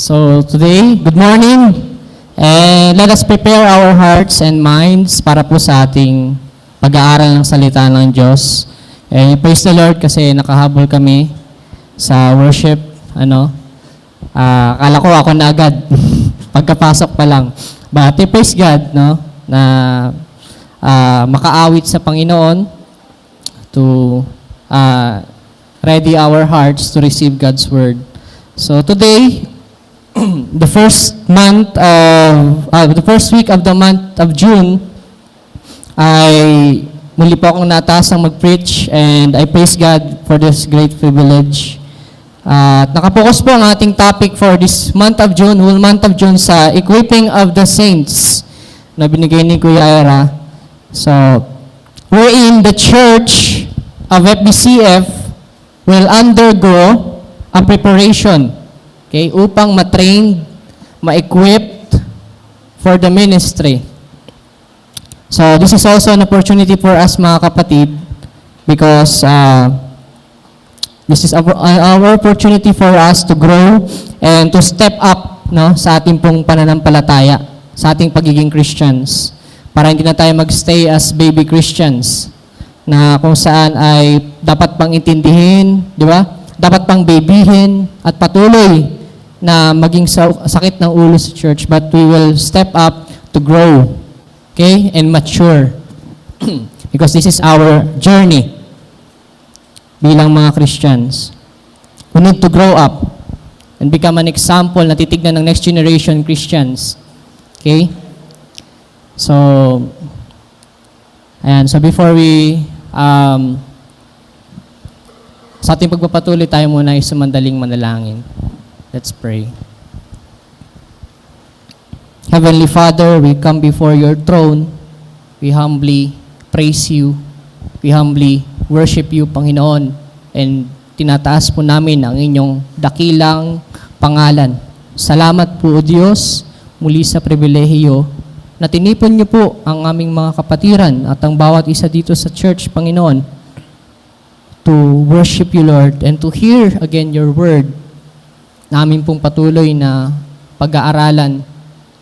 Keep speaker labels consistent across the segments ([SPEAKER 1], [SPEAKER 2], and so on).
[SPEAKER 1] So today, good morning, and let us prepare our hearts and minds para po sa ating pag-aaral ng salita ng Diyos. And praise the Lord kasi nakahabol kami sa worship. Akala ko ako na agad pagkapasok pa lang. But praise God, no, na makaawit sa Panginoon to ready our hearts to receive God's Word. So today, the first week of the month of June, ay muli po akong natasang mag-preach, and I praise God for this great privilege. Nakapokus po ang ating topic for this month of June, whole month of June, sa equipping of the saints na binigay ni Kuya Ira. So, wherein the church of FBCF will undergo a preparation, okay, upang ma-train, ma-equipped for the ministry. So, this is also an opportunity for us, mga kapatid, because this is our opportunity for us to grow and to step up, no, sa ating pong pananampalataya, sa ating pagiging Christians, para hindi na tayo magstay as baby Christians, na kung saan ay dapat pang intindihin, di ba? Dapat pang babyhin at patuloy na maging sakit ng ulo sa church, but we will step up to grow, okay, and mature. Because this is our journey bilang mga Christians. We need to grow up and become an example na titignan ng next generation Christians. Okay? So, ayan. So before we sa ating pagpapatuloy, tayo muna ay sumandaling manalangin. Let's pray. Heavenly Father, we come before your throne. We humbly praise you. We humbly worship you, Panginoon. And tinataas po namin ang inyong dakilang pangalan. Salamat po, O Diyos, muli sa pribilehiyo na tinipon niyo po ang aming mga kapatiran at ang bawat isa dito sa church, Panginoon, to worship you, Lord, and to hear again your word. Namin pong patuloy na pag-aaralan.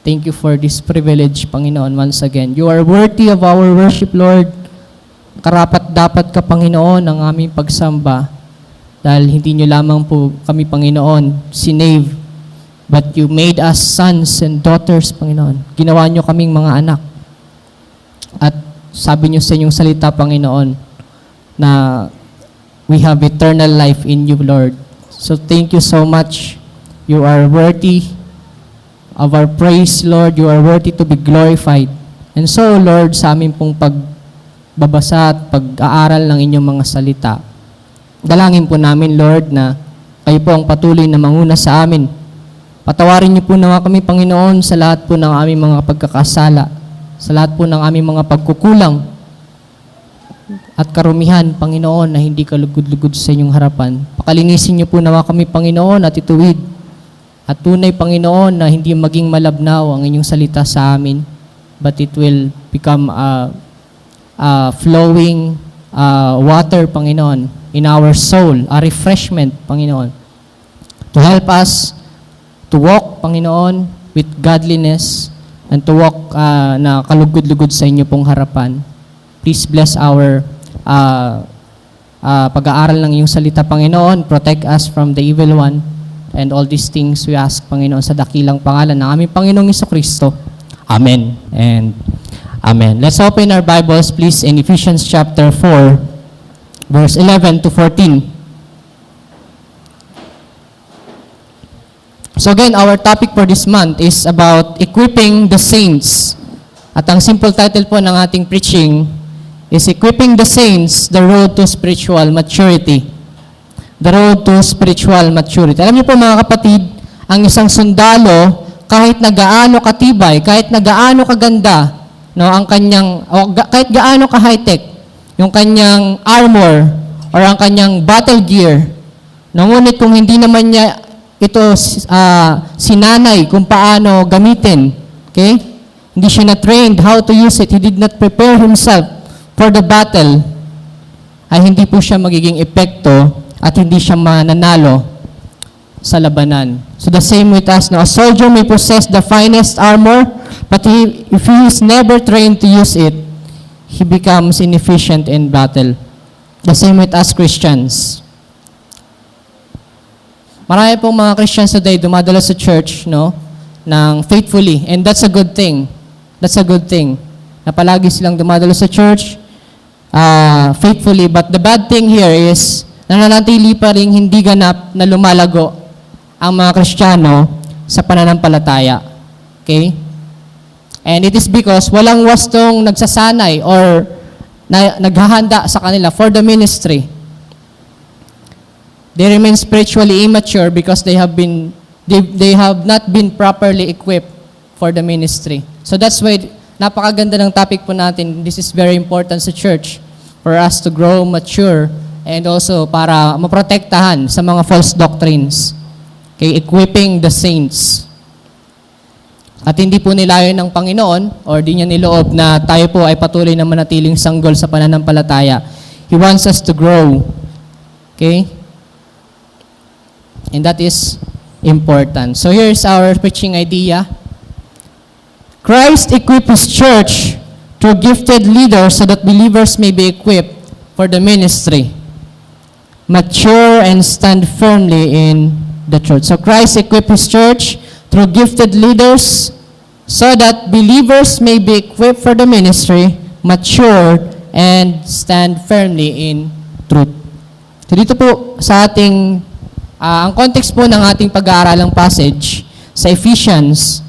[SPEAKER 1] Thank you for this privilege, Panginoon, once again. You are worthy of our worship, Lord. Karapat-dapat ka, Panginoon, ang aming pagsamba. Dahil hindi nyo lamang po kami, Panginoon, sinave, but you made us sons and daughters, Panginoon. Ginawa nyo kaming mga anak. At sabi nyo sa inyong salita, Panginoon, na we have eternal life in you, Lord. So thank you so much. You are worthy of our praise, Lord. You are worthy to be glorified. And so, Lord, sa amin pong pagbabasa at pag-aaral ng inyong mga salita, dalangin po namin, Lord, na kayo po ang patuloy na manguna sa amin. Patawarin niyo po naman kami, Panginoon, sa lahat po ng aming mga pagkakasala, sa lahat po ng aming mga pagkukulang, at karumihan, Panginoon, na hindi kalugod-lugod sa inyong harapan. Pakalinisin niyo po naman kami, Panginoon, at ituwid. At tunay, Panginoon, na hindi maging malabnaw ang inyong salita sa amin, but it will become flowing water, Panginoon, in our soul, a refreshment, Panginoon, to help us to walk, Panginoon, with godliness, and to walk na kalugod-lugod sa inyo pong harapan. Please bless our pag-aaral ng iyong salita, Panginoon. Protect us from the evil one. And all these things we ask, Panginoon, sa dakilang pangalan ng aming Panginoong Jesucristo. Amen and Amen. Let's open our Bibles, please, in Ephesians chapter 4, verse 11 to 14. So again, our topic for this month is about equipping the saints. At ang simple title po ng ating preaching is Equipping the Saints, the Road to Spiritual Maturity. The Road to Spiritual Maturity. Alam niyo po, mga kapatid, ang isang sundalo, kahit na gaano katibay, kahit na gaano kaganda, no, ang kanyang, kahit gaano ka-high-tech, yung kanyang armor, or ang kanyang battle gear, ngunit kung hindi naman niya ito sinanay kung paano gamitin, okay? Hindi siya na-trained how to use it, he did not prepare himself for the battle, ay hindi po siya magiging epekto at hindi siya mananalo sa labanan. So the same with us, no? A soldier may possess the finest armor, but if he is never trained to use it, he becomes inefficient in battle. The same with us Christians. Marami pong mga Christians today dumadalo sa church, no, ng faithfully, and that's a good thing. That's a good thing. Na palagi silang dumadalo sa church faithfully, but the bad thing here is nananatili pa rin hindi ganap na lumalago ang mga Kristiyano sa pananampalataya. Okay? And it is because walang wastong nagsasanay or naghahanda sa kanila for the ministry. They remain spiritually immature because they have not been properly equipped for the ministry. So that's why napakaganda ng topic po natin. This is very important sa church for us to grow mature and also para maprotektahan sa mga false doctrines. Okay, equipping the saints. At hindi po nilayon ng Panginoon or di niya niloob na tayo po ay patuloy na manatiling sanggol sa pananampalataya. He wants us to grow. Okay? And that is important. So here's our preaching idea. Christ equipped His church through gifted leaders so that believers may be equipped for the ministry, mature and stand firmly in the truth. So Christ equipped His church through gifted leaders so that believers may be equipped for the ministry, matured, and stand firmly in truth. So dito po sa ating, ang context po ng ating pag-aaralang passage sa Ephesians,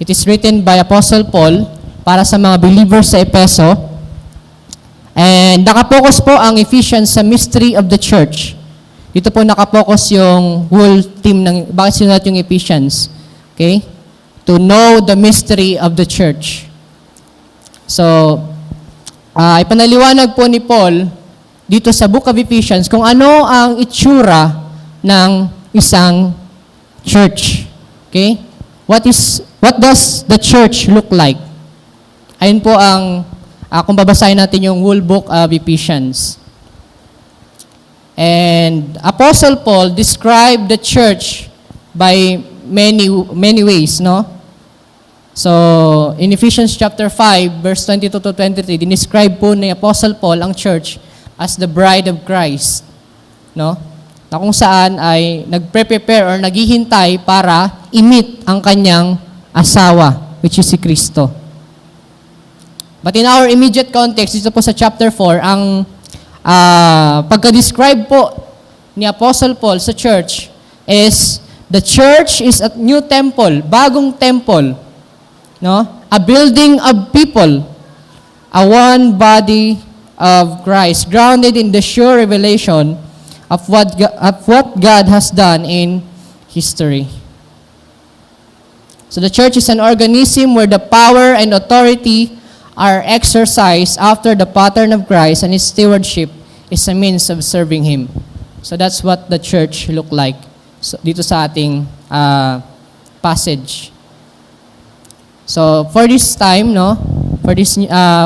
[SPEAKER 1] it is written by Apostle Paul para sa mga believers sa Efeso. And nakapokus po ang Ephesians sa mystery of the church. Dito po nakapokus yung whole team ng, bakit sinulat yung Ephesians? Okay? To know the mystery of the church. So, ipanaliwanag po ni Paul dito sa book of Ephesians kung ano ang itsura ng isang church. Okay? What does the church look like? Ayun po ang, kung babasahin natin yung whole book of Ephesians. And Apostle Paul described the church by many ways, no? So, in Ephesians chapter 5, verse 22 to 23, dinescribe po ni Apostle Paul ang church as the bride of Christ, no? Na kung saan ay nagpre-prepare or naghihintay para i-meet ang kanyang asawa, which is si Kristo. But in our immediate context, dito po sa chapter 4, ang pagka-describe po ni Apostle Paul sa church is the church is a new temple, bagong temple, no? A building of people, a one body of Christ, grounded in the sure revelation of what God has done in history. So the church is an organism where the power and authority are exercised after the pattern of Christ, and its stewardship is a means of serving Him. So that's what the church look like. So, dito sa ating passage. So for this time, no, for this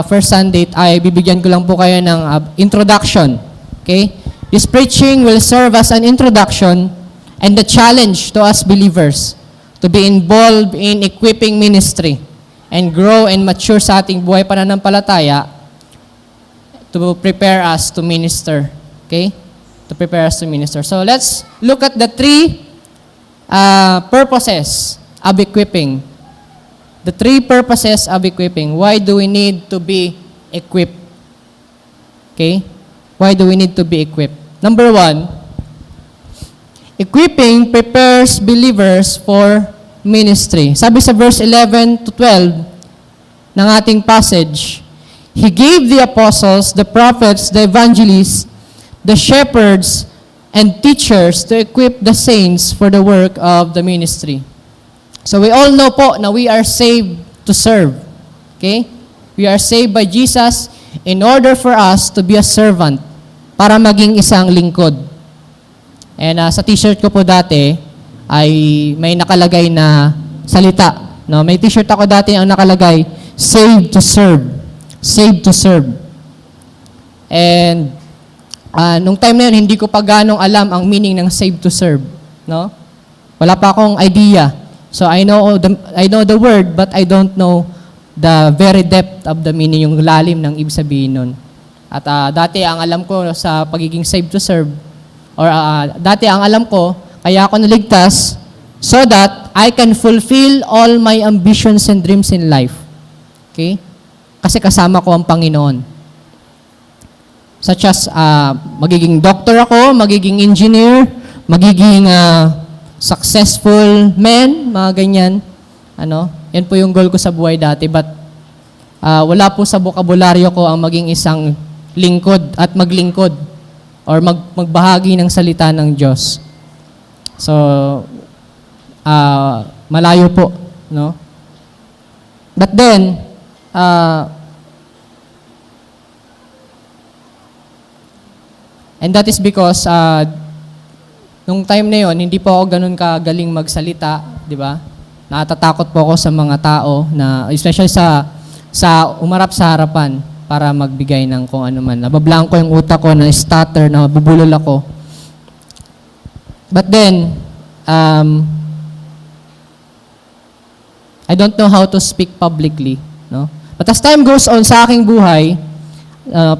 [SPEAKER 1] first Sunday, ay bibigyan ko lang po kayo ng introduction. Okay? This preaching will serve as an introduction and the challenge to us believers to be involved in equipping ministry and grow and mature sa ating buhay pananampalataya to prepare us to minister. Okay? To prepare us to minister. So let's look at the three purposes of equipping. The three purposes of equipping. Why do we need to be equipped? Okay? Why do we need to be equipped? Number 1, equipping prepares believers for ministry. Sabi sa verse 11 to 12 ng ating passage, He gave the apostles, the prophets, the evangelists, the shepherds, and teachers to equip the saints for the work of the ministry. So we all know po na we are saved to serve. Okay? We are saved by Jesus in order for us to be a servant, para maging isang lingkod. And sa t-shirt ko po dati ay may nakalagay na salita. No? May t-shirt ako dati ang nakalagay, saved to serve. Saved to serve. And nung time na yun, hindi ko pa ganong alam ang meaning ng saved to serve. No? Wala pa akong idea. So I know the word, but I don't know the very depth of the meaning, yung lalim ng ibig sabihin nun. At dati ang alam ko sa pagiging saved to serve, or dati ang alam ko, kaya ako naligtas, so that I can fulfill all my ambitions and dreams in life. Okay? Kasi kasama ko ang Panginoon. Such as, magiging doctor ako, magiging engineer, magiging successful man, mga ganyan. Yan po yung goal ko sa buhay dati. But wala po sa bokabularyo ko ang maging isang lingkod at maglingkod or magbahagi ng salita ng Diyos. So, malayo po, no? But then, and that is because, nung time na yon, hindi po ako ganun kagaling magsalita, di ba? Natatakot po ako sa mga tao, na, especially sa umarap sa harapan para magbigay ng kung ano man. Nabablangko yung utak ko, na stutter, na bubulol ako. But then, I don't know how to speak publicly. No? But as time goes on sa aking buhay,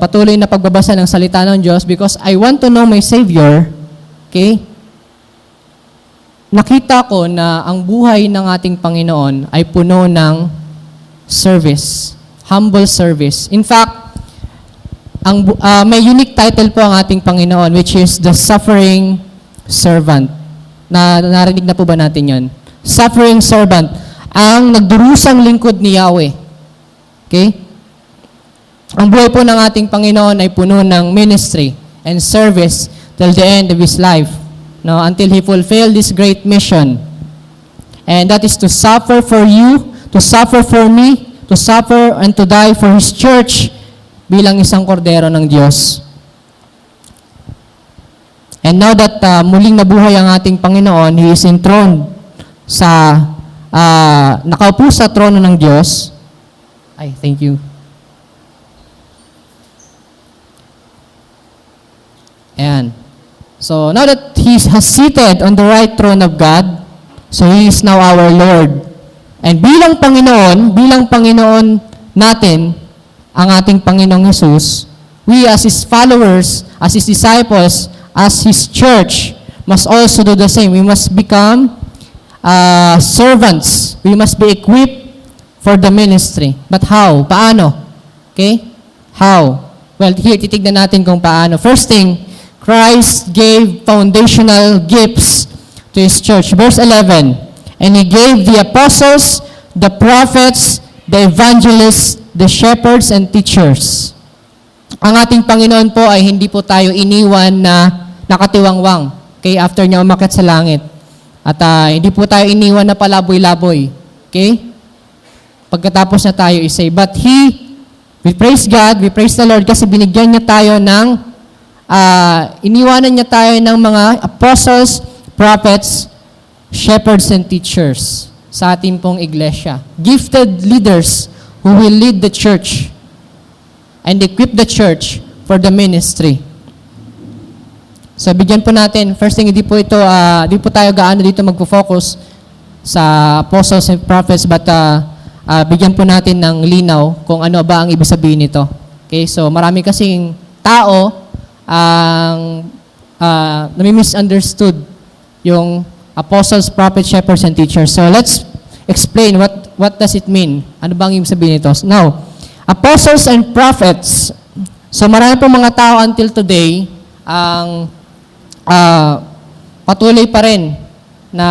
[SPEAKER 1] patuloy na pagbabasa ng salita ng Diyos, because I want to know my Savior, okay? Nakita ko na ang buhay ng ating Panginoon ay puno ng service, humble service. In fact, may unique title po ang ating Panginoon, which is the suffering servant. Narinig na po ba natin yon? Suffering servant. Ang nagdurusang lingkod ni Yahweh. Okay? Ang buhay po ng ating Panginoon ay puno ng ministry and service till the end of His life. No? Until He fulfilled this great mission. And that is to suffer for you, to suffer for me, to suffer and to die for His church bilang isang kordero ng Diyos. And now that muling nabuhay ang ating Panginoon, He is enthroned sa nakaupo sa trono ng Diyos. Ay, thank you. Ayan. So, now that He has seated on the right throne of God, so He is now our Lord. And bilang Panginoon natin, ang ating Panginoong Jesus, we as His followers, as His disciples, as His church, must also do the same. We must become servants. We must be equipped for the ministry. But how? Paano? Okay? How? Well, here, titignan natin kung paano. First thing, Christ gave foundational gifts to His church. Verse 11, and He gave the apostles, the prophets, the evangelists, the shepherds, and teachers. Ang ating Panginoon po ay hindi po tayo iniwan na nakatiwangwang. Okay? After niya umakyat sa langit. At hindi po tayo iniwan na palaboy-laboy. Okay? Pagkatapos na tayo isay. But we praise God, we praise the Lord kasi binigyan niya tayo ng, iniwanan niya tayo ng mga apostles, prophets, shepherds, and teachers sa ating pong iglesia. Gifted leaders who will lead the church and equip the church for the ministry. So, bigyan po natin, first thing, hindi po tayo gaano dito magpo-focus sa apostles and prophets, but bigyan po natin ng linaw kung ano ba ang ibig sabihin nito. Okay, so marami kasing tao ang nami-misunderstood yung apostles, prophets, shepherds, and teachers. So, let's explain what does it mean. Ano ba ang ibig sabihin nito? Now, apostles and prophets, so marami po mga tao until today ang patuloy pa rin na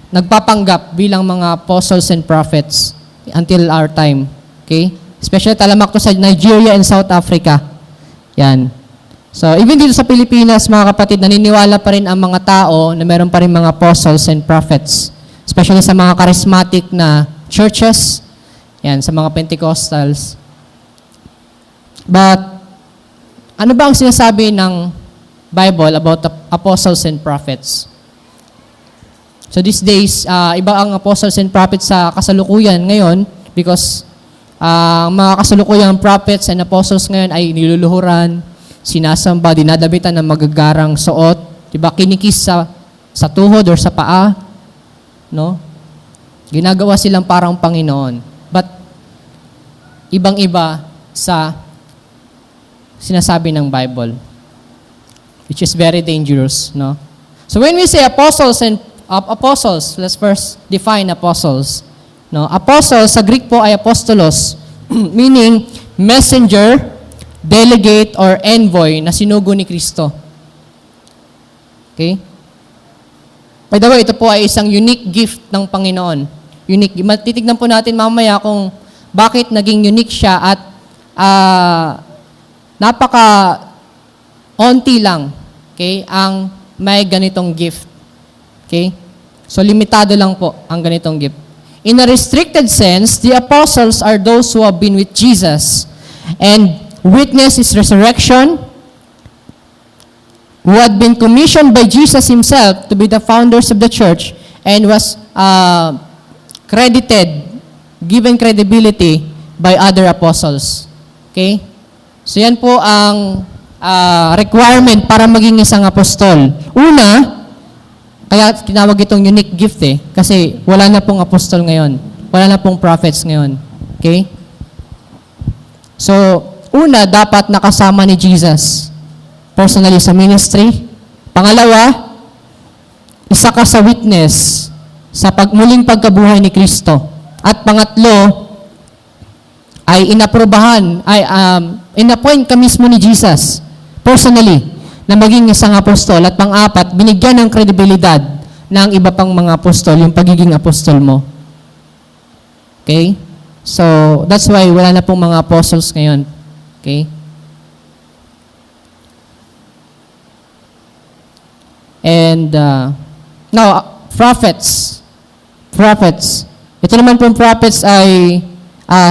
[SPEAKER 1] nagpapanggap bilang mga apostles and prophets until our time. Okay? Especially talamak to sa Nigeria and South Africa. Yan. So, even dito sa Pilipinas, mga kapatid, naniniwala pa rin ang mga tao na meron pa rin mga apostles and prophets. Especially sa mga charismatic na churches. Yan, sa mga Pentecostals. But, ano ba ang sinasabi ng Bible about the apostles and prophets? So these days, iba ang apostles and prophets sa kasalukuyan ngayon because mga kasalukuyang prophets and apostles ngayon ay niluluhuran, sinasamba, dinadabitan ng magagarang suot, diba? Kinikis sa sa tuhod or sa paa, no? Ginagawa silang parang Panginoon. But ibang-iba sa sinasabi ng Bible, which is very dangerous, no? So when we say apostles, let's first define apostles. No, apostles sa Greek po ay apostolos, meaning messenger, delegate, or envoy na sinugo ni Kristo. Okay? By the way, ito po ay isang unique gift ng Panginoon. Unique. Titignan po natin mamaya kung bakit naging unique siya at napaka-onti lang, okay, ang may ganitong gift. Okay? So, limitado lang po ang ganitong gift. In a restricted sense, the apostles are those who have been with Jesus and witnessed His resurrection, who had been commissioned by Jesus Himself to be the founders of the church and was given credibility by other apostles. Okay? So yan po ang requirement para maging isang apostol. Una, kaya tinawag itong unique gift kasi wala na pong apostol ngayon. Wala na pong prophets ngayon. Okay? So, una, dapat nakasama ni Jesus personally sa ministry. Pangalawa, isa ka sa witness sa muling pagkabuhay ni Kristo. At pangatlo, ay inappoint ka mismo ni Jesus personally na maging isang apostol. At pang-apat, binigyan ng kredibilidad ng iba pang mga apostol, yung pagiging apostol mo. Okay? So, that's why wala na pong mga apostles ngayon. Okay? And, now, prophets. Prophets. Ito naman pong prophets ay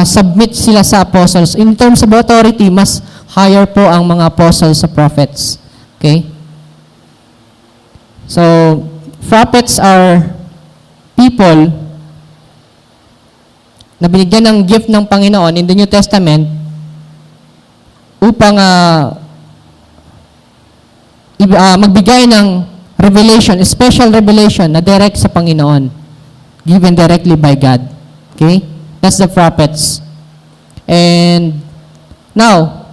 [SPEAKER 1] submit sila sa apostles. In terms of authority, mas higher po ang mga apostles sa prophets. Okay? So, prophets are people na binigyan ng gift ng Panginoon in the New Testament upang magbigay ng revelation, special revelation na direct sa Panginoon, given directly by God. Okay? That's the prophets. And now,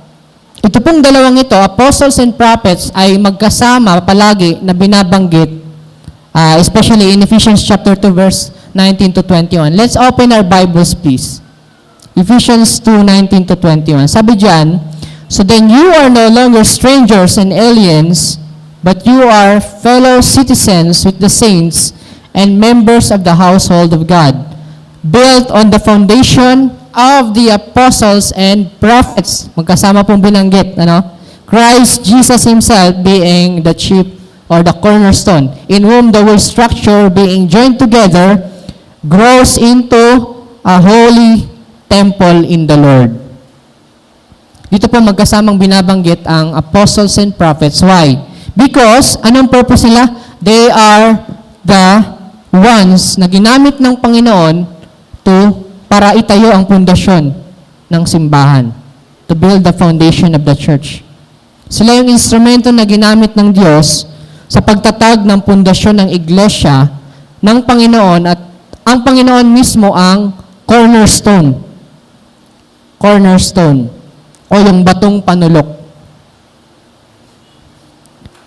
[SPEAKER 1] ito pong dalawang ito, apostles and prophets, ay magkasama palagi na binabanggit, especially in Ephesians chapter 2, verse 19 to 21. Let's open our Bibles, please. Ephesians 2, 19 to 21. Sabi diyan, so then you are no longer strangers and aliens, but you are fellow citizens with the saints and members of the household of God, built on the foundation of the apostles and prophets. Magkasama pong binanggit, Christ Jesus Himself being the chief or the cornerstone, in whom the whole structure being joined together grows into a holy temple in the Lord. Dito po magkasamang binabanggit ang apostles and prophets. Why? Because, anong purpose nila? They are the ones na ginamit ng Panginoon para itayo ang pundasyon ng simbahan, to build the foundation of the church. Sila yung instrumento na ginamit ng Diyos sa pagtatag ng pundasyon ng iglesia ng Panginoon, at ang Panginoon mismo ang cornerstone. Cornerstone. O yung batong panulok.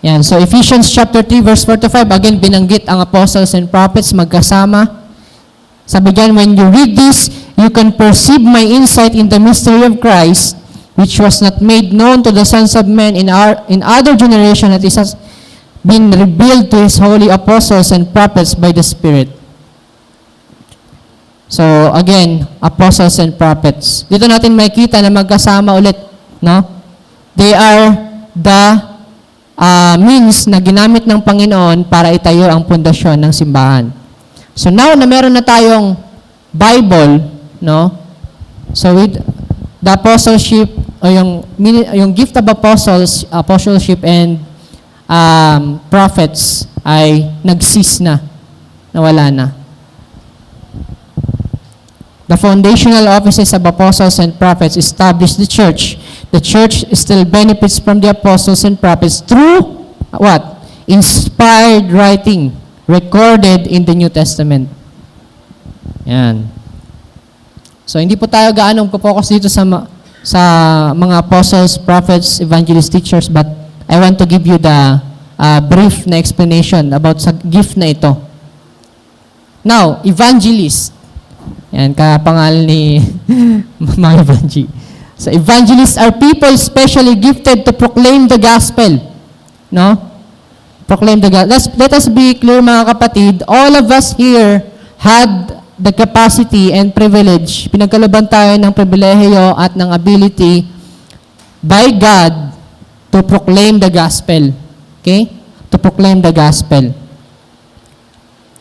[SPEAKER 1] Yan. So, Ephesians chapter 3, verse 4-5, again, binanggit ang apostles and prophets magkasama. Sabi diyan, when you read this, you can perceive my insight in the mystery of Christ, which was not made known to the sons of men in other generation, that is has been revealed to His holy apostles and prophets by the Spirit. So, again, apostles and prophets. Dito natin makikita na magkasama ulit, no? They are the means na ginamit ng Panginoon para itayo ang pundasyon ng simbahan. So now na meron na tayong Bible, no? So with the apostleship o yung gift of apostleship and prophets ay nag-cease na, nawala na. The foundational offices of apostles and prophets established the church. The church still benefits from the apostles and prophets through what? Inspired writing. recorded in the New Testament. Yan. So, hindi po tayo gaano focus dito sa mga apostles, prophets, evangelists, teachers, but I want to give you the brief na explanation about sa gift na ito. Now, evangelist. Yan, kapangalan ni mga evangelist. So, evangelists are people specially gifted to proclaim the gospel. No? Proclaim the gospel. Let us be clear, mga kapatid. All of us here had the capacity and privilege. Pinagkalooban tayo ng pribilehiyo at ng ability by God to proclaim the gospel. Okay? To proclaim the gospel.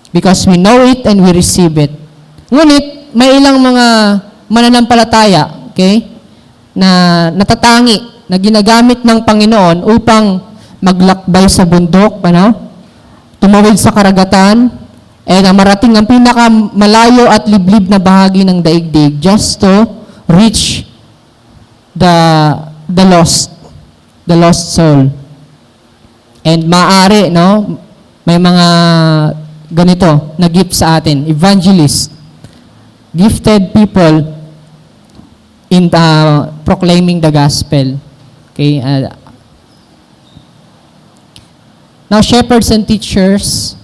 [SPEAKER 1] Because we know it and we receive it. Ngunit, may ilang mga mananampalataya, okay, na natatangi, na ginamit ng Panginoon upang maglakbay sa bundok, tumawid sa karagatan, marating ang pinakamalayo at liblib na bahagi ng daigdig just to reach the lost soul. And maaari, may mga ganito na gift sa atin, evangelist, gifted people in proclaiming the gospel. Okay. Now, shepherds and teachers,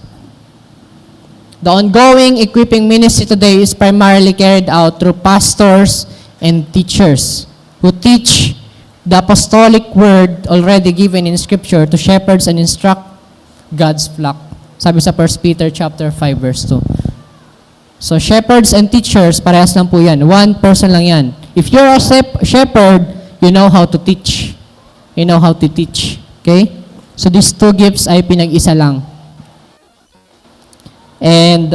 [SPEAKER 1] the ongoing equipping ministry today is primarily carried out through pastors and teachers who teach the apostolic word already given in Scripture to shepherds and instruct God's flock. Sabi sa 1 Peter chapter 5 verse 2. So shepherds and teachers, parehas lang po yan. One person lang yan. If you're a shepherd, you know how to teach. You know how to teach. Okay? So these two gifts ay pinag-isa lang. And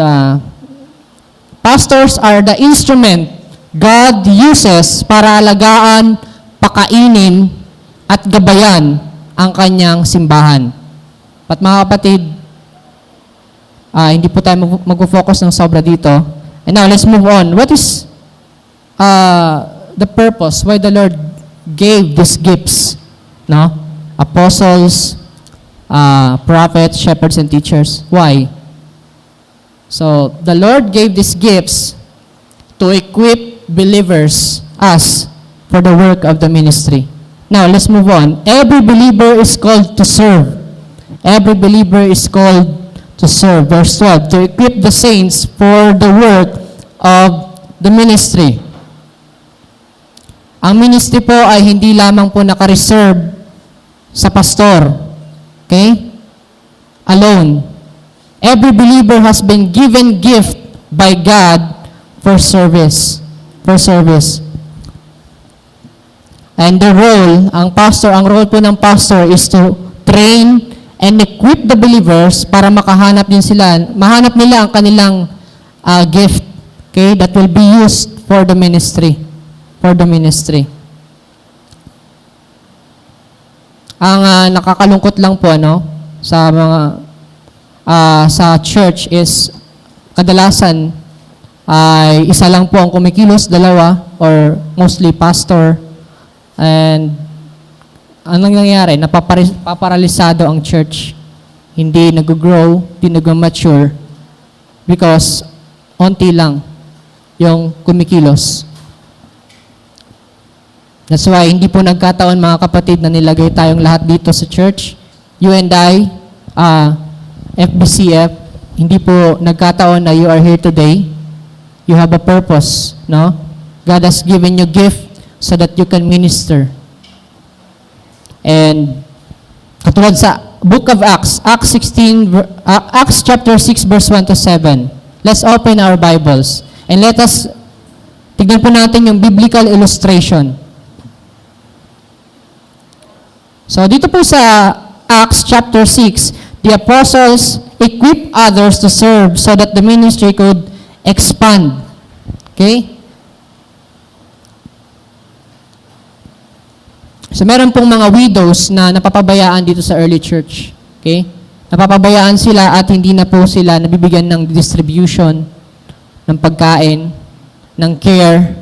[SPEAKER 1] pastors are the instrument God uses para alagaan, pakainin, at gabayan ang kanyang simbahan. At mga kapatid, hindi po tayo mag-focus ng sobra dito. And now, let's move on. What is the purpose why the Lord gave these gifts? No? Apostles, prophets, shepherds, and teachers. Why? So, the Lord gave these gifts to equip believers, us, for the work of the ministry. Now, let's move on. Every believer is called to serve. Every believer is called to serve. Verse 12, to equip the saints for the work of the ministry. Ang ministry po ay hindi lamang po naka-reserve sa pastor. Okay? Alone. Every believer has been given gift by God for service. For service. And the role, ang role po ng pastor is to train and equip the believers para mahanap nila ang kanilang gift, okay, that will be used for the ministry. For the ministry. Ang nakakalungkot lang po, sa mga sa church is kadalasan ay isa lang po ang kumikilos, dalawa, or mostly pastor. And anong nangyayari? Napaparalisado ang church. Hindi nag-grow, hindi nag-mature because onti lang yung kumikilos. That's why hindi po nagkataon, mga kapatid, na nilagay tayong lahat dito sa church. You and I, FBCF, hindi po nagkataon na you are here today. You have a purpose, no? God has given you gift so that you can minister. And katulad sa Book of Acts, Acts chapter 6 verse 1 to 7. Let's open our Bibles and let us tignan po natin yung biblical illustration. So dito po sa Acts chapter 6, the apostles equip others to serve so that the ministry could expand. Okay? So meron pong mga widows na napapabayaan dito sa early church. Okay? Napapabayaan sila at hindi na po sila nabibigyan ng distribution, ng pagkain, ng care.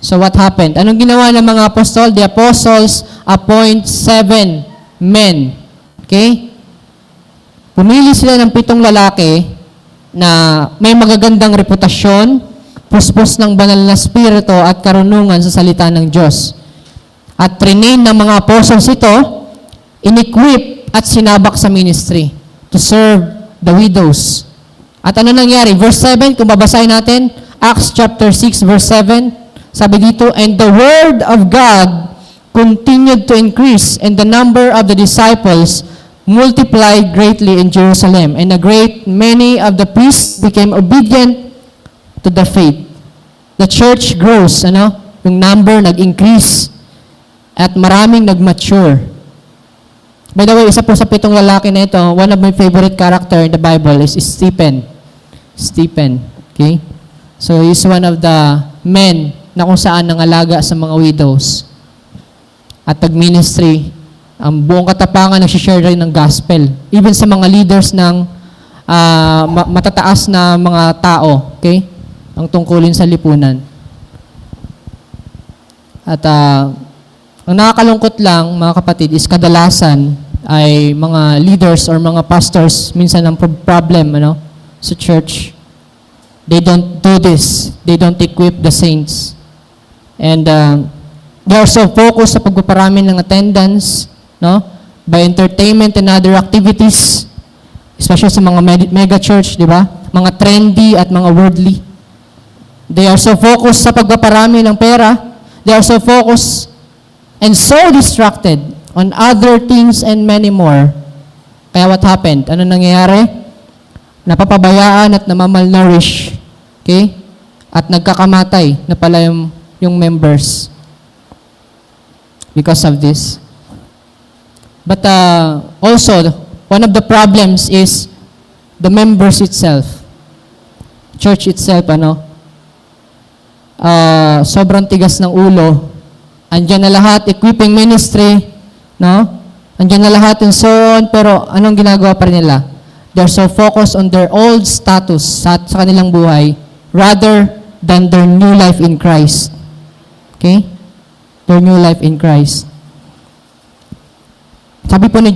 [SPEAKER 1] So what happened? Anong ginawa ng mga apostol? The apostles appoint 7 men. Okay? Pumili sila ng 7 lalaki na may magagandang reputasyon, puspos ng banal na spirito at karunungan sa salita ng Diyos. At trinain ng mga apostles ito, in-equip at sinabak sa ministry to serve the widows. At ano nangyari? Verse 7, kung babasahin natin, Acts chapter 6, verse 7, sabi dito, "And the word of God continued to increase, and the number of the disciples multiplied greatly in Jerusalem, and a great many of the priests became obedient to the faith." The church grows, yung number nag-increase, at maraming nag-mature. By the way, isa po sa 7 lalaki na ito, one of my favorite character in the Bible is Stephen. Stephen, okay? So, he's one of the men na kung saan nangalaga sa mga widows. At pag-ministry, ang buong katapangan nagsishare rin ng gospel. Even sa mga leaders ng matataas na mga tao, okay? Ang tungkulin sa lipunan. At ang nakakalungkot lang, mga kapatid, is kadalasan ay mga leaders or mga pastors minsan ang problem sa church. They don't do this. They don't equip the saints. And they are so focused sa pagpaparami ng attendance, by entertainment and other activities, especially sa mga mega church, di ba? Mga trendy at mga worldly. They are so focused sa pagpaparami ng pera. They are so focused and so distracted on other things and many more. Kaya what happened? Ano nangyayari? Napapabayaan at namamalnourish. Okay? At nagkakamatay na pala yung members because of this. But also, one of the problems is the members itself. Church itself, sobrang tigas ng ulo. Andiyan na lahat, equipping ministry, Andiyan na lahat and so on, pero anong ginagawa pa rin nila? They're so focused on their old status sa kanilang buhay rather than their new life in Christ. Okay? Their new life in Christ. Sabi po ni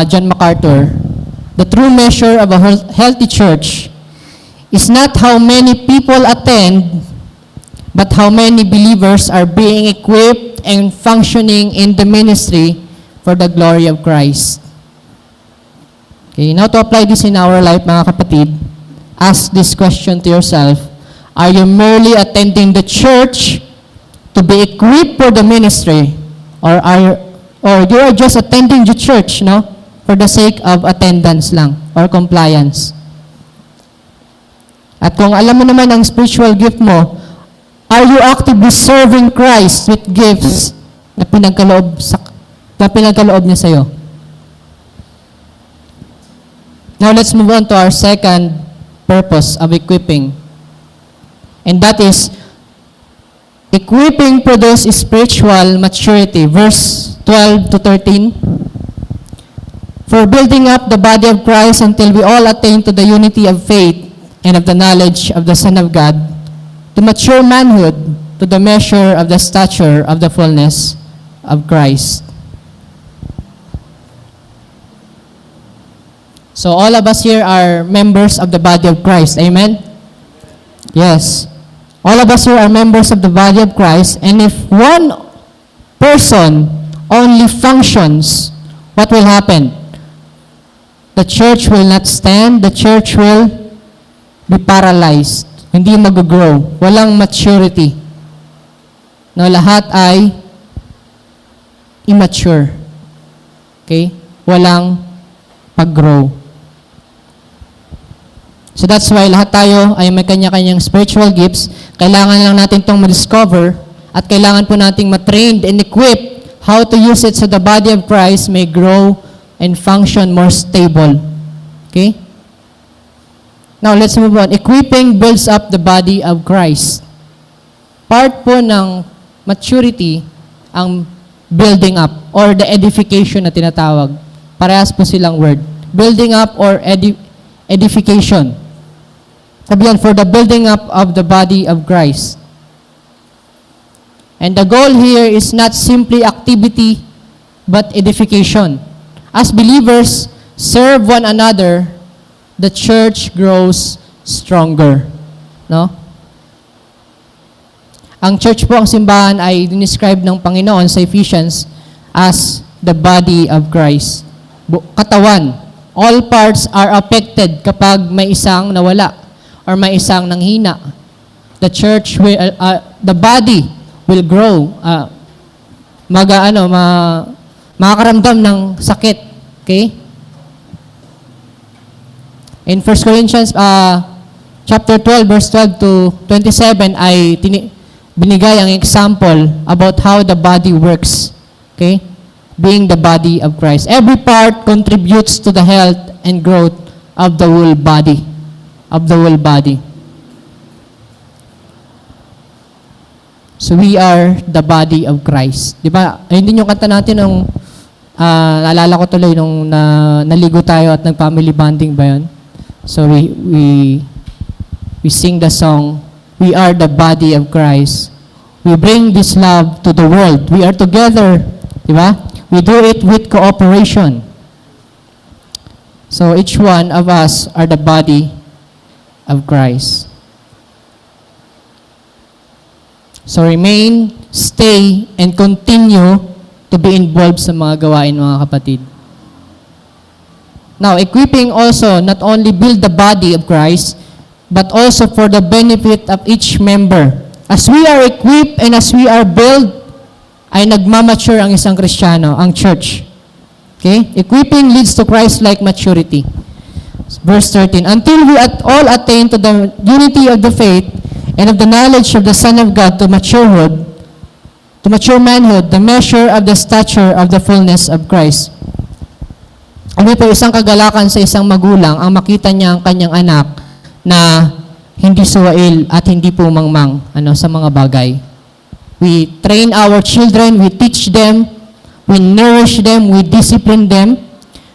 [SPEAKER 1] John MacArthur, the true measure of a healthy church is not how many people attend, but how many believers are being equipped and functioning in the ministry for the glory of Christ. Okay, now to apply this in our life, mga kapatid, ask this question to yourself. Are you merely attending the church to be equipped for the ministry? Or you are just attending the church, for the sake of attendance lang or compliance? At kung alam mo naman ang spiritual gift mo, are you actively serving Christ with gifts na pinagkaloob niya sa'yo? Now, let's move on to our second purpose of equipping. And that is, equipping produces spiritual maturity. Verse 12 to 13. For building up the body of Christ until we all attain to the unity of faith and of the knowledge of the Son of God, to mature manhood, to the measure of the stature of the fullness of Christ. So all of us here are members of the body of Christ. Amen? Yes. All of us here are members of the body of Christ. And if one person only functions, what will happen? The church will not stand. The church will be paralyzed. Hindi mag-grow. Walang maturity. Lahat ay immature. Okay? Walang pag-grow. So that's why lahat tayo ay may kanya-kanyang spiritual gifts. Kailangan lang natin itong ma-discover at kailangan po nating ma-trained and equip how to use it so the body of Christ may grow and function more stable. Okay? Now, let's move on. Equipping builds up the body of Christ. Part po ng maturity ang building up or the edification na tinatawag. Parehas po silang word. Building up or edification. Sabihan, for the building up of the body of Christ. And the goal here is not simply activity, but edification. As believers, serve one another, the church grows stronger. No? Ang church po, ang simbahan ay describe ng Panginoon sa Ephesians as the body of Christ. Katawan. All parts are affected kapag may isang nawala or may isang nanghina. The church will, the body will grow. Makakaramdam ng sakit. Okay? In 1 Corinthians chapter 12, verse 12 to 27 ay binigay ang example about how the body works. Okay? Being the body of Christ. Every part contributes to the health and growth of the whole body. Of the whole body. So we are the body of Christ. Di ba? Ayun din yung kanta natin nung naalala ko tuloy nung naligo tayo at nag-family bonding ba yun? So we sing the song, we are the body of Christ. We bring this love to the world. We are together. Di ba? We do it with cooperation. So each one of us are the body of Christ. So remain, stay, and continue to be involved sa mga gawain, mga kapatid. Now, equipping also not only build the body of Christ, but also for the benefit of each member. As we are equipped and as we are built, ay nagmamature ang isang Kristiyano, ang church. Okay? Equipping leads to Christ-like maturity. Verse 13, until we all attain to the unity of the faith and of the knowledge of the Son of God to mature manhood, the measure of the stature of the fullness of Christ. Ano po isang kagalakan sa isang magulang ang makita niya ang kanyang anak na hindi suwail at hindi pumangmang sa mga bagay. We train our children, we teach them, we nourish them, we discipline them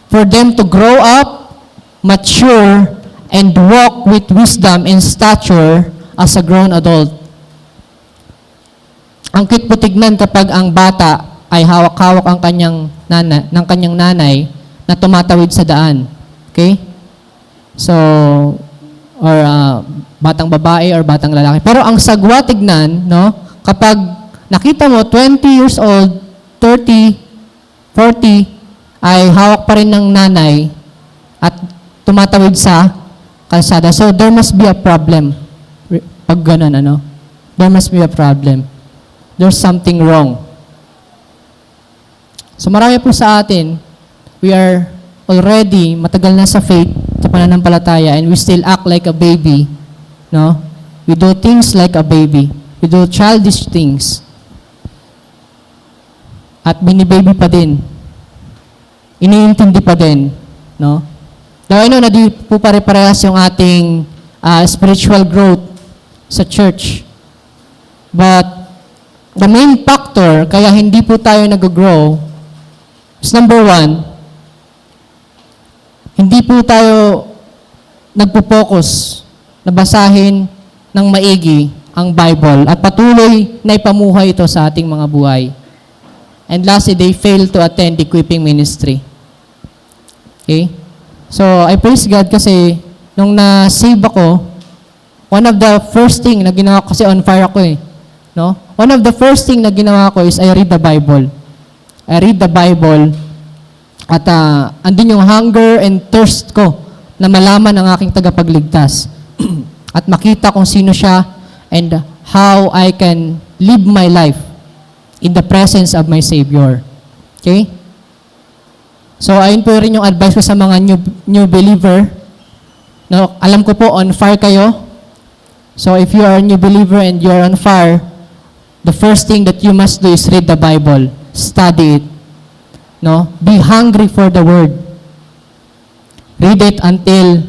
[SPEAKER 1] for them to grow up, mature, and walk with wisdom and stature as a grown adult. Ang cute po tignan kapag ang bata ay hawak-hawak ang kanyang nanay na tumatawid sa daan. Okay? So, or batang babae or batang lalaki. Pero ang sagwa tignan, no? Kapag nakita mo 20 years old, 30, 40 ay hawak pa rin ng nanay at tumatawid sa kalsada. So there must be a problem. Pag ganun, there must be a problem. There's something wrong. So marami po sa atin, we are already matagal na sa faith, sa pananampalataya, and we still act like a baby. No? We do things like a baby. We do childish things. At binibaby pa din. Iniintindi pa din. No? Now, I know na di po pare-parehas yung ating spiritual growth sa church. But the main factor kaya hindi po tayo nag-grow is number one, hindi po tayo nagpo-focus na basahin ng maigi ang Bible at patuloy na ipamuhay ito sa ating mga buhay. And lastly, they fail to attend equipping ministry. Okay? So, I praise God kasi nung na-save ako, one of the first thing na ginawa ko, kasi on fire ako no? One of the first thing na ginawa ko is I read the Bible. I read the Bible at andun yung hunger and thirst ko na malaman ang aking tagapagligtas at makita kung sino siya and how I can live my life in the presence of my Savior. Okay? So, ayun po rin yung advice ko sa mga new believer. No, alam ko po, on fire kayo. So, if you are a new believer and you are on fire, the first thing that you must do is read the Bible. Study it. No? Be hungry for the Word. Read it until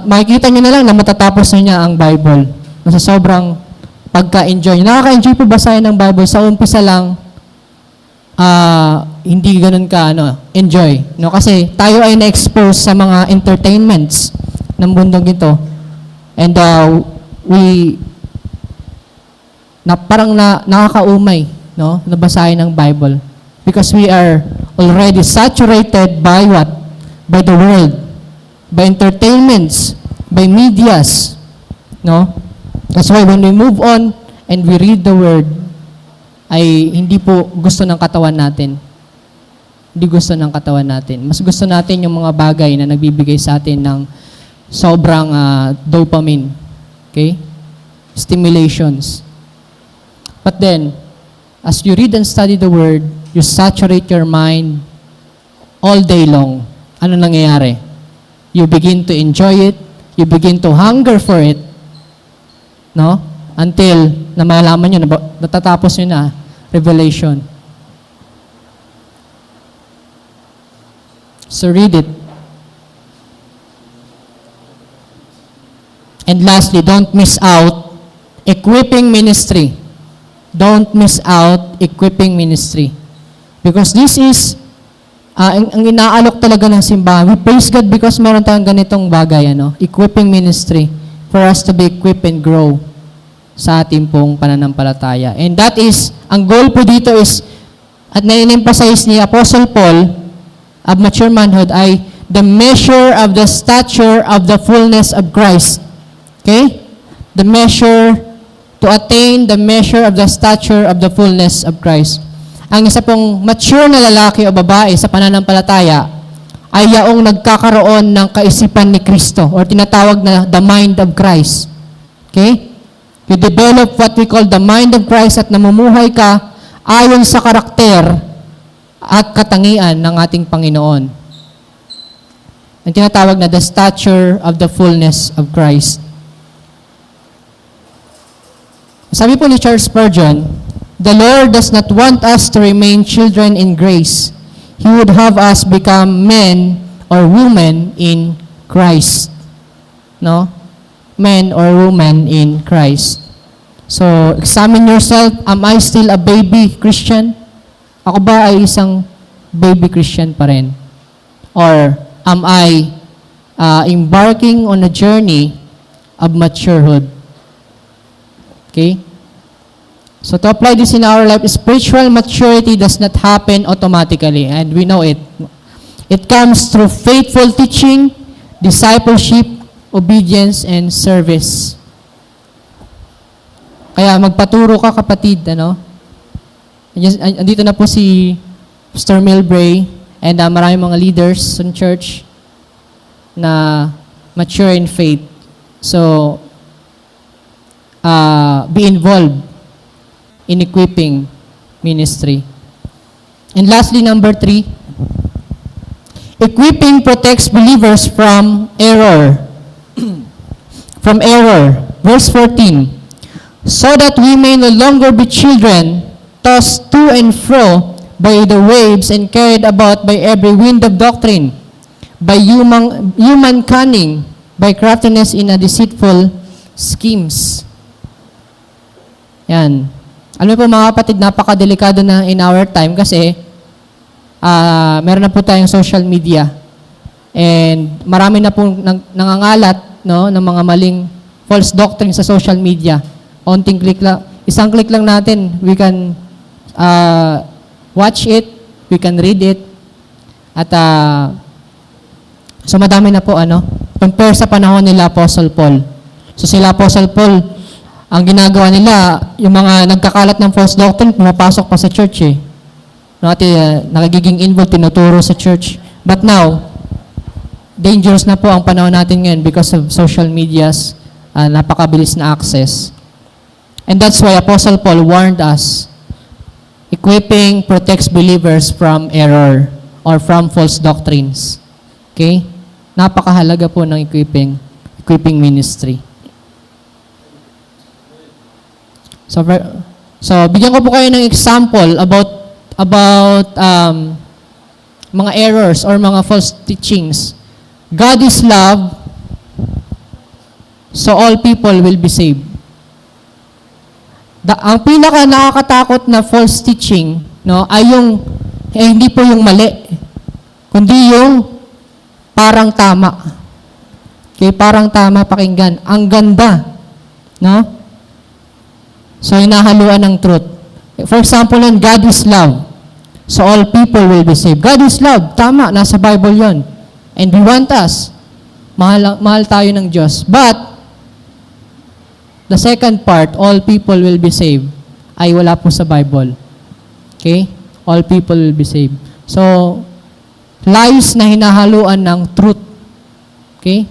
[SPEAKER 1] makikita nyo na lang na matatapos na niya ang Bible. Sa sobrang pagka-enjoy. Nakaka-enjoy po basahin ng Bible. Sa umpisa lang, hindi ganun ka enjoy. No? Kasi tayo ay na-expose sa mga entertainments ng mundong ito. And parang nakakaumay, no? Nabasahin ng Bible. Because we are already saturated by what? By the world, by entertainments, by medias. No? That's why when we move on and we read the Word, ay hindi po gusto ng katawan natin. Hindi gusto ng katawan natin. Mas gusto natin yung mga bagay na nagbibigay sa atin ng sobrang dopamine. Okay? Stimulations. But then, as you read and study the Word, you saturate your mind all day long. Ano nangyayari? You begin to enjoy it. You begin to hunger for it. No? Until na malaman nyo, natatapos nyo na, Revelation. So read it. And lastly, don't miss out equipping ministry. Don't miss out equipping ministry. Because this is, ang inaalok talaga ng simbahan. We praise God because meron tayong ganitong bagay, equipping ministry for us to be equipped and grow sa ating pong pananampalataya. And that is, ang goal po dito is, at na-emphasize ni Apostle Paul, of mature manhood, ay the measure of the stature of the fullness of Christ. Okay? The measure, to attain the measure of the stature of the fullness of Christ. Ang isa pong mature na lalaki o babae sa pananampalataya ay yaong nagkakaroon ng kaisipan ni Kristo or tinatawag na the mind of Christ. Okay? You develop what we call the mind of Christ at namumuhay ka ayon sa karakter at katangian ng ating Panginoon. Ang tinatawag na the stature of the fullness of Christ. Sabi po ni Charles Spurgeon, the Lord does not want us to remain children in grace. He would have us become men or women in Christ. No? Men or women in Christ. So, examine yourself. Am I still a baby Christian? Ako ba ay isang baby Christian pa rin? Or am I embarking on a journey of maturehood? Okay? So to apply this in our life, spiritual maturity does not happen automatically, and we know it. It comes through faithful teaching, discipleship, obedience, and service. Kaya magpaturo ka, kapatid, Andito na po si Pastor Milbray and maraming mga leaders in church na mature in faith. So, be involved in equipping ministry. And lastly, number 3, equipping protects believers from error. From error. Verse 14, so that we may no longer be children, tossed to and fro by the waves and carried about by every wind of doctrine, by human cunning, by craftiness in a deceitful schemes. Yan. Alam mo po mga kapatid, napakadelikado na in our time kasi meron na po tayong social media and marami na po nangangalat ng mga maling false doctrine sa social media. Onting click lang, isang click lang natin, we can watch it, we can read it, at so madami na po compare sa panahon nila Apostle Paul. So sila Apostle Paul, ang ginagawa nila, yung mga nagkakalat ng false doctrine, pumapasok pa sa church nakagiging involved, tinuturo sa church. But now, dangerous na po ang panahon natin ngayon because of social media's napakabilis na access. And that's why Apostle Paul warned us, equipping protects believers from error or from false doctrines. Okay? Napakahalaga po ng equipping ministry. So bigyan ko po kayo ng example about mga errors or mga false teachings. God is love, so all people will be saved. Ang pinaka nakakatakot na false teaching, ay hindi po yung mali, kundi yung parang tama. Okay, parang tama pakinggan. Ang ganda, So, hinahaluan ng truth. For example, God is love. So all people will be saved. God is love. Tama, nasa Bible yon. And we want us. Mahal tayo ng Diyos. But, the second part, all people will be saved, ay wala po sa Bible. Okay? All people will be saved. So, lies na hinahaluan ng truth. Okay?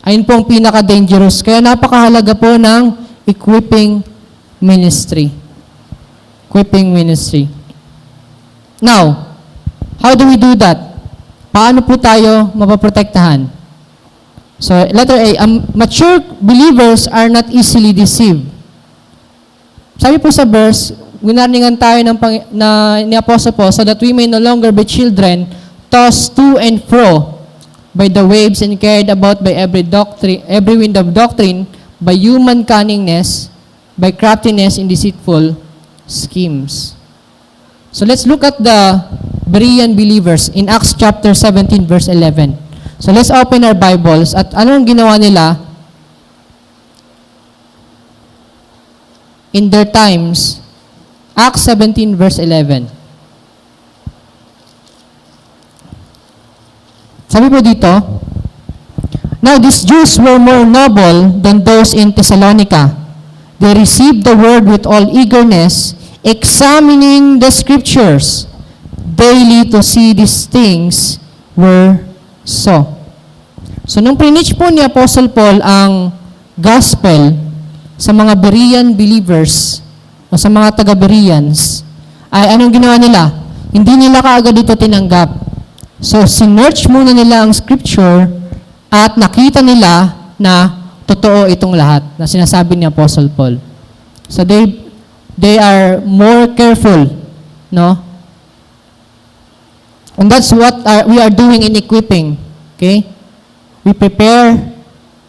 [SPEAKER 1] Ayun po ang pinaka-dangerous. Kaya napakahalaga po ng equipping ministry. Equipping ministry. Now, how do we do that? Paano po tayo mapaprotektahan? So, letter A, mature believers are not easily deceived. Sabi po sa verse, winarningan tayo ni Apostle Paul, so that we may no longer be children, tossed to and fro by the waves and carried about by every wind of doctrine, by human cunningness, by craftiness in deceitful schemes. So let's look at the Berean believers in Acts chapter 17 verse 11. So let's open our Bibles at anong ginawa nila in their times. Acts 17 verse 11. Sabi po dito, now these Jews were more noble than those in Thessalonica. They received the word with all eagerness, examining the scriptures daily to see these things were so. So, nung preach po ni Apostle Paul ang gospel sa mga Berean believers o sa mga taga-Bereans, ay anong ginawa nila? Hindi nila kaagad ito tinanggap. So, sinearch muna nila ang scripture at nakita nila na totoo itong lahat na sinasabi ni Apostle Paul. So, they are more careful, no? And that's what we are doing in equipping, okay? We prepare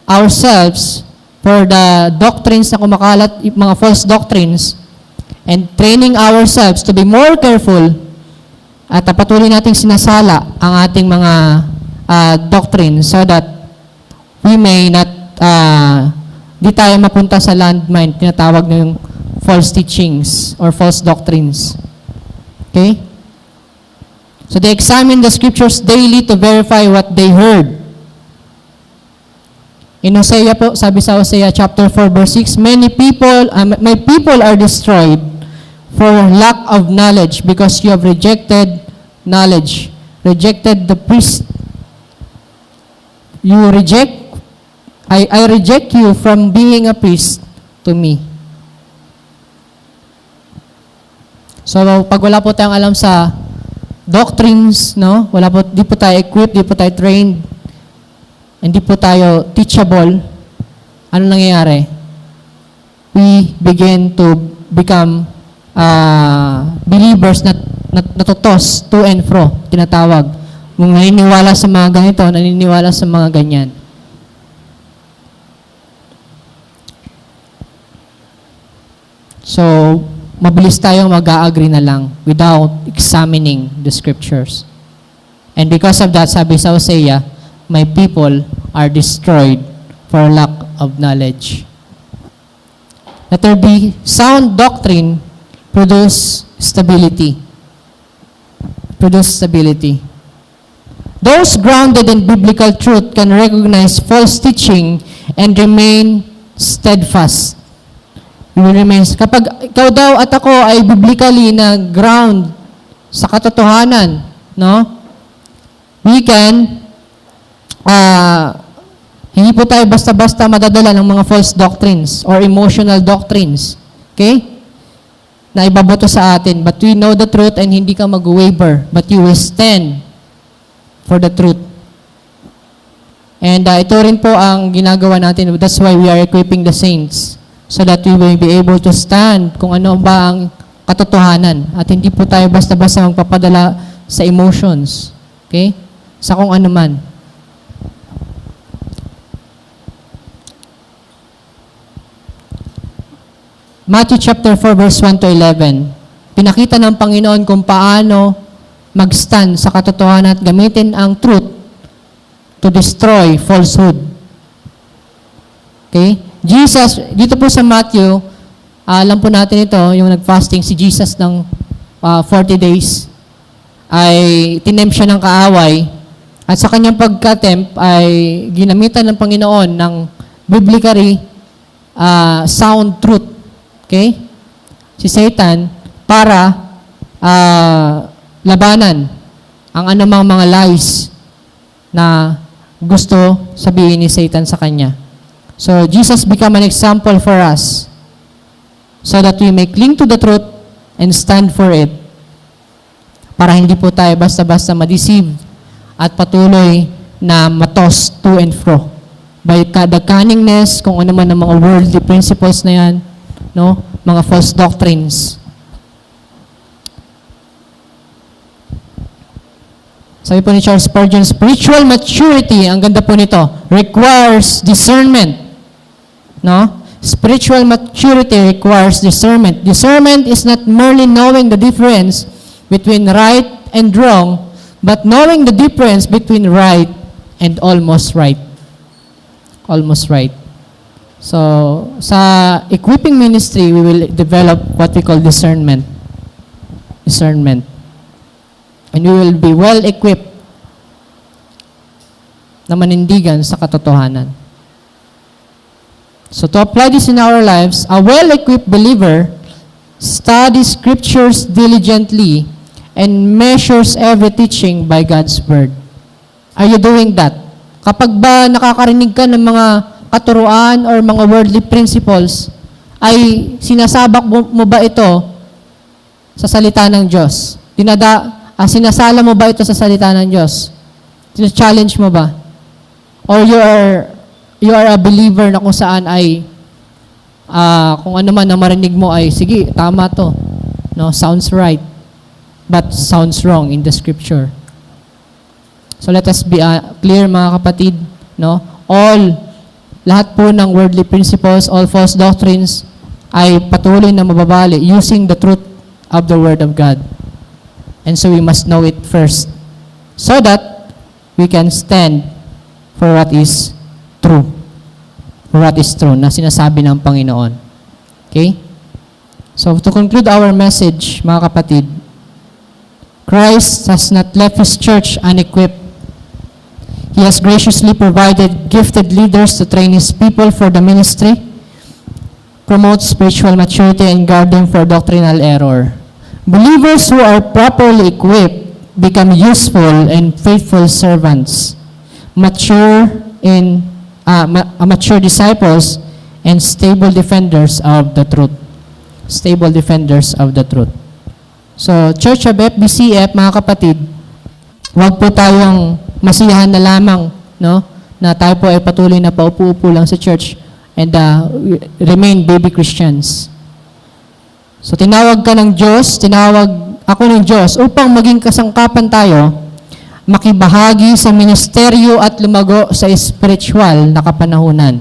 [SPEAKER 1] ourselves for the doctrines na kumakalat, mga false doctrines, and training ourselves to be more careful at patuloy nating sinasala ang ating mga doctrines so that we may not, di tayo mapunta sa landmine, tinatawag na yung false teachings or false doctrines. Okay? So they examine the scriptures daily to verify what they heard. In Hosea po, sabi sa Hosea chapter 4 verse 6, my people are destroyed for lack of knowledge because you have rejected knowledge. Rejected the priest. I reject you from being a priest to me. So, pag wala po tayong alam sa doctrines, no? Di po tayo equipped, di po tayo trained, hindi po tayo teachable, ano nangyayari? We begin to become believers na natutos to and fro, tinatawag. Kung naniniwala sa mga ganito, naniniwala sa mga ganyan. So, mabilis tayong mag-a-agree na lang without examining the scriptures. And because of that, sabi sa Hosea, my people are destroyed for lack of knowledge. Letter B, sound doctrine produce stability. Produce stability. Those grounded in biblical truth can recognize false teaching and remain steadfast. You will remain. Kapag ikaw daw at ako ay biblically na ground sa katotohanan, no? We can, hindi po tayo basta-basta madadala ng mga false doctrines or emotional doctrines. Okay? Na ibabato sa atin. But we know the truth and hindi ka mag-waver. But you will stand for the truth. And ito rin po ang ginagawa natin. That's why we are equipping the saints. So that we will be able to stand kung ano ba ang katotohanan. At hindi po tayo basta-basta magpapadala sa emotions. Okay? Sa kung ano man. Matthew chapter 4 verse 1 to 11. Pinakita ng Panginoon kung paano mag-stand sa katotohanan at gamitin ang truth to destroy falsehood. Okay? Jesus, dito po sa Matthew, alam po natin ito, yung nag-fasting si Jesus ng 40 days. ay tinempt siya ng kaaway at sa kanyang pagka-tempt ay ginamitan ng Panginoon ng biblically sound truth. Okay? Si Satan para labanan ang anumang mga lies na gusto sabihin ni Satan sa kanya. So, Jesus became an example for us so that we may cling to the truth and stand for it para hindi po tayo basta-basta ma-deceive at patuloy na matos to and fro by the cunningness, kung ano man ang mga worldly principles na yan, no? Mga false doctrines. Sabi po ni Charles Spurgeon, spiritual maturity, ang ganda po nito, requires discernment. No? Spiritual maturity requires discernment. Discernment is not merely knowing the difference between right and wrong, but knowing the difference between right and almost right. Almost right. So, sa equipping ministry, we will develop what we call discernment. Discernment. And we will be well-equipped na manindigan sa katotohanan. So to apply this in our lives, a well-equipped believer studies scriptures diligently and measures every teaching by God's word. Are you doing that? Kapag ba nakakarinig ka ng mga katuruan or mga worldly principles, ay sinasabak mo ba ito sa salita ng Diyos? Sinasala mo ba ito sa salita ng Diyos? Challenge mo ba? Or you are a believer na kung saan ay kung ano man na marinig mo ay sige, tama to. No, sounds right. But sounds wrong in the scripture. So let us be clear mga kapatid, no? Lahat po ng worldly principles, all false doctrines ay patuloy na mababali using the truth of the Word of God. And so we must know it first so that we can stand for what is true. For what is true na sinasabi ng Panginoon. Okay? So to conclude our message, mga kapatid, Christ has not left His church unequipped. He has graciously provided gifted leaders to train His people for the ministry, promote spiritual maturity, and guard them for doctrinal error. Believers who are properly equipped become useful and faithful servants, mature disciples, and stable defenders of the truth. Stable defenders of the truth. So, Church of FBCF, mga kapatid, huwag po tayong masiyahan na lamang, no, na tayo po ay patuloy na paupo-upo lang sa church and remain baby Christians. So, tinawag ako ng Diyos upang maging kasangkapan tayo, makibahagi sa ministeryo at lumago sa spiritual na kapanahunan.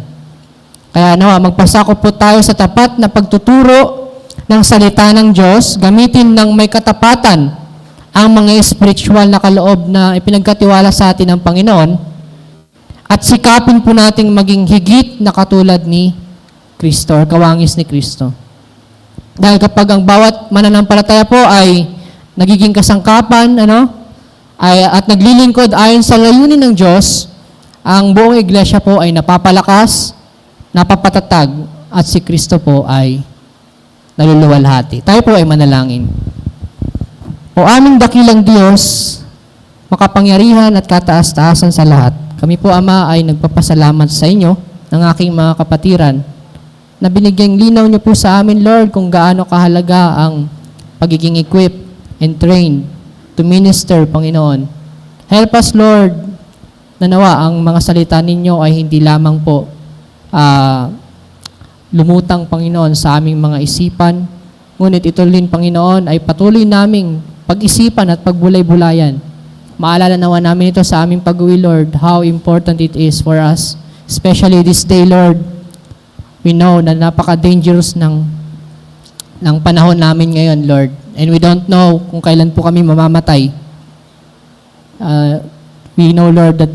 [SPEAKER 1] Kaya nawa, magpasakop po tayo sa tapat na pagtuturo ng salita ng Diyos, gamitin ng may katapatan ang mga spiritual na kaloob na ipinagkatiwala sa atin ng Panginoon, at sikapin po nating maging higit na katulad ni Kristo or kawangis ni Kristo. Dahil kapag ang bawat mananampalataya po ay nagiging kasangkapan, at naglilingkod ayon sa layunin ng Diyos, ang buong iglesia po ay napapalakas, napapatatag, at si Kristo po ay naluluwalhati. Tayo po ay manalangin. O aming dakilang Diyos, makapangyarihan at kataas-taasan sa lahat, kami po, Ama, ay nagpapasalamat sa inyo ng aking mga kapatiran na binigyang linaw niyo po sa amin, Lord, kung gaano kahalaga ang pagiging equipped and trained to minister, Panginoon. Help us, Lord, na nawa ang mga salita ninyo ay hindi lamang po lumutang, Panginoon, sa aming mga isipan, ngunit ito rin, Panginoon, ay patuloy naming pag-isipan at pagbulay-bulayan. Maalala nawa namin ito sa aming pag-uwi, Lord, how important it is for us, especially this day, Lord. We know na napaka-dangerous ng panahon namin ngayon, Lord. And we don't know kung kailan po kami mamamatay. We know, Lord, that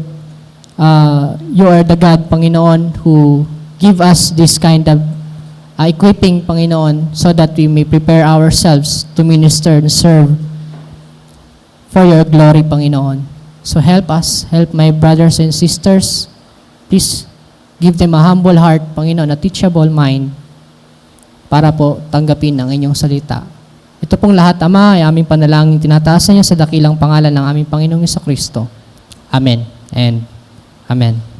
[SPEAKER 1] you are the God, Panginoon, who give us this kind of equipping, Panginoon, so that we may prepare ourselves to minister and serve for your glory, Panginoon. So help us, help my brothers and sisters. Please give them a humble heart, Panginoon, a teachable mind para po tanggapin ang inyong salita. Ito pong lahat, Ama, ay aming panalangin, tinataas niya sa dakilang pangalan ng aming Panginoong Kristo. Amen and Amen.